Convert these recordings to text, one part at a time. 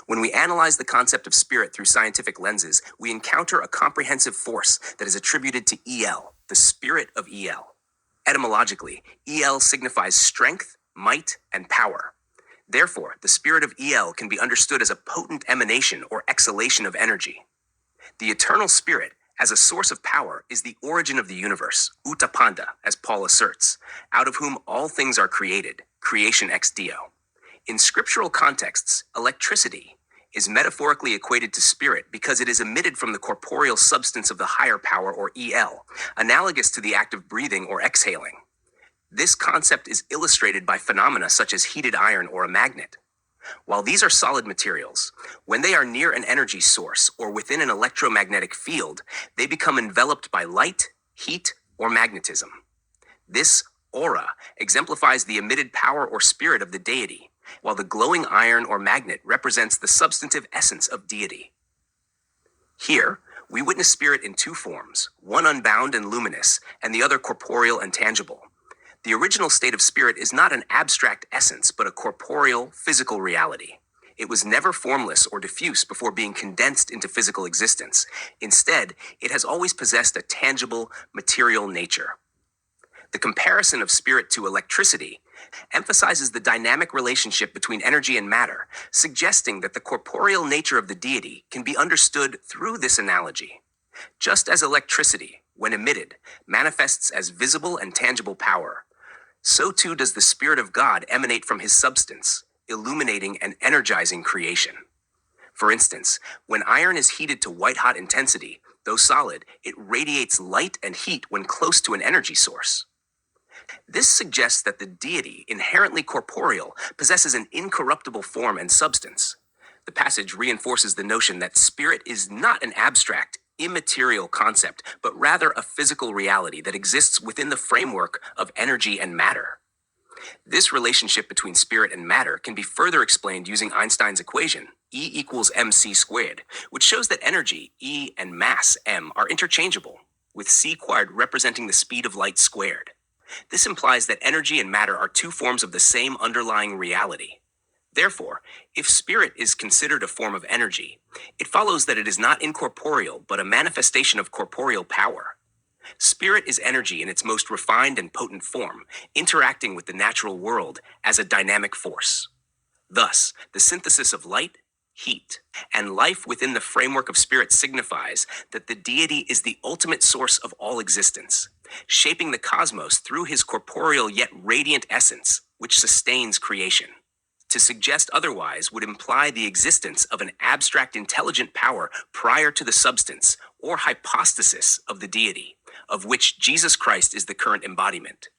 When we analyze the concept of spirit through scientific lenses, we encounter a comprehensive force that is attributed to El, the spirit of El. Etymologically, El signifies strength, might, and power. Therefore, the spirit of El can be understood as a potent emanation or exhalation of energy. The eternal spirit, as a source of power, is the origin of the universe, πάντα, as Paul asserts, out of whom all things are created, creation ex Deo. In scriptural contexts, electricity is metaphorically equated to spirit because it is emitted from the corporeal substance of the higher power, or El, analogous to the act of breathing or exhaling. This concept is illustrated by phenomena such as heated iron or a magnet. While these are solid materials, when they are near an energy source or within an electromagnetic field, they become enveloped by light, heat, or magnetism. This aura exemplifies the emitted power or spirit of the deity, while the glowing iron or magnet represents the substantive essence of deity. Here, we witness spirit in two forms, one unbound and luminous, and the other corporeal and tangible. The original state of spirit is not an abstract essence, but a corporeal, physical reality. It was never formless or diffuse before being condensed into physical existence. Instead, it has always possessed a tangible, material nature. The comparison of spirit to electricity emphasizes the dynamic relationship between energy and matter, suggesting that the corporeal nature of the deity can be understood through this analogy. Just as electricity, when emitted, manifests as visible and tangible power, so too does the Spirit of God emanate from his substance, illuminating and energizing creation. For instance, when iron is heated to white-hot intensity, though solid, it radiates light and heat when close to an energy source. This suggests that the deity, inherently corporeal, possesses an incorruptible form and substance. The passage reinforces the notion that spirit is not an abstract, immaterial concept, but rather a physical reality that exists within the framework of energy and matter. This relationship between spirit and matter can be further explained using Einstein's equation, E equals mc squared, which shows that energy, E, and mass, m, are interchangeable, with c squared representing the speed of light squared. This implies that energy and matter are two forms of the same underlying reality. Therefore, if spirit is considered a form of energy, it follows that it is not incorporeal, but a manifestation of corporeal power. Spirit is energy in its most refined and potent form, interacting with the natural world as a dynamic force. Thus, the synthesis of light, heat, and life within the framework of spirit signifies that the deity is the ultimate source of all existence, shaping the cosmos through his corporeal yet radiant essence, which sustains creation. To suggest otherwise would imply the existence of an abstract intelligent power prior to the substance or hypostasis of the deity, of which Jesus Christ is the current embodiment.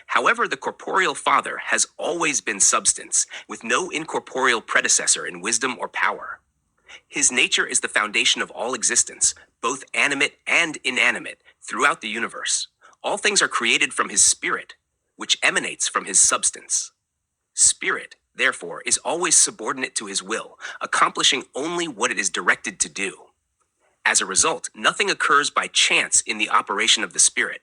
However, the corporeal Father has always been substance, with no incorporeal predecessor in wisdom or power. His nature is the foundation of all existence, both animate and inanimate, throughout the universe. All things are created from his spirit, which emanates from his substance. Spirit, therefore, is always subordinate to his will, accomplishing only what it is directed to do. As a result, nothing occurs by chance in the operation of the Spirit.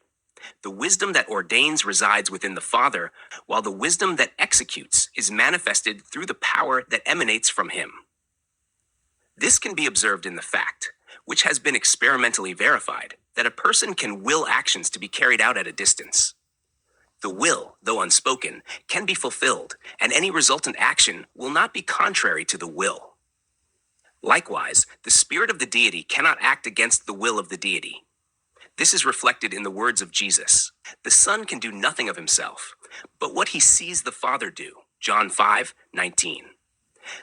The wisdom that ordains resides within the Father, while the wisdom that executes is manifested through the power that emanates from him. This can be observed in the fact, which has been experimentally verified, that a person can will actions to be carried out at a distance. The will, though unspoken, can be fulfilled, and any resultant action will not be contrary to the will. Likewise, the spirit of the deity cannot act against the will of the deity. This is reflected in the words of Jesus. The Son can do nothing of himself, but what he sees the Father do. John 5:19.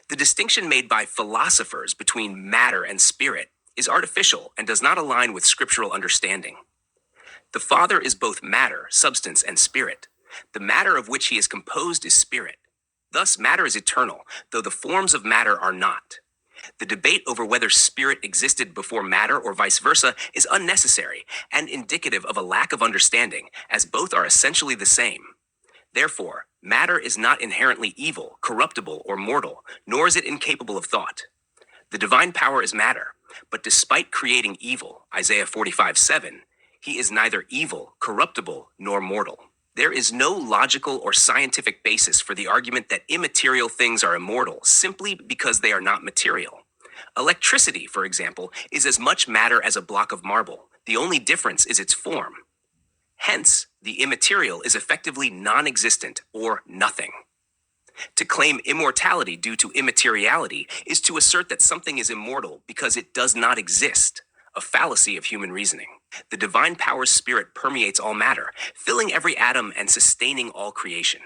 The distinction made by philosophers between matter and spirit is artificial and does not align with scriptural understanding. The Father is both matter, substance, and spirit. The matter of which he is composed is spirit. Thus, matter is eternal, though the forms of matter are not. The debate over whether spirit existed before matter or vice versa is unnecessary and indicative of a lack of understanding, as both are essentially the same. Therefore, matter is not inherently evil, corruptible, or mortal, nor is it incapable of thought. The divine power is matter, but despite creating evil, Isaiah 45:7, he is neither evil, corruptible, nor mortal. There is no logical or scientific basis for the argument that immaterial things are immortal simply because they are not material. Electricity, for example, is as much matter as a block of marble. The only difference is its form. Hence, the immaterial is effectively non-existent or nothing. To claim immortality due to immateriality is to assert that something is immortal because it does not exist, a fallacy of human reasoning. The divine power's spirit permeates all matter, filling every atom and sustaining all creation.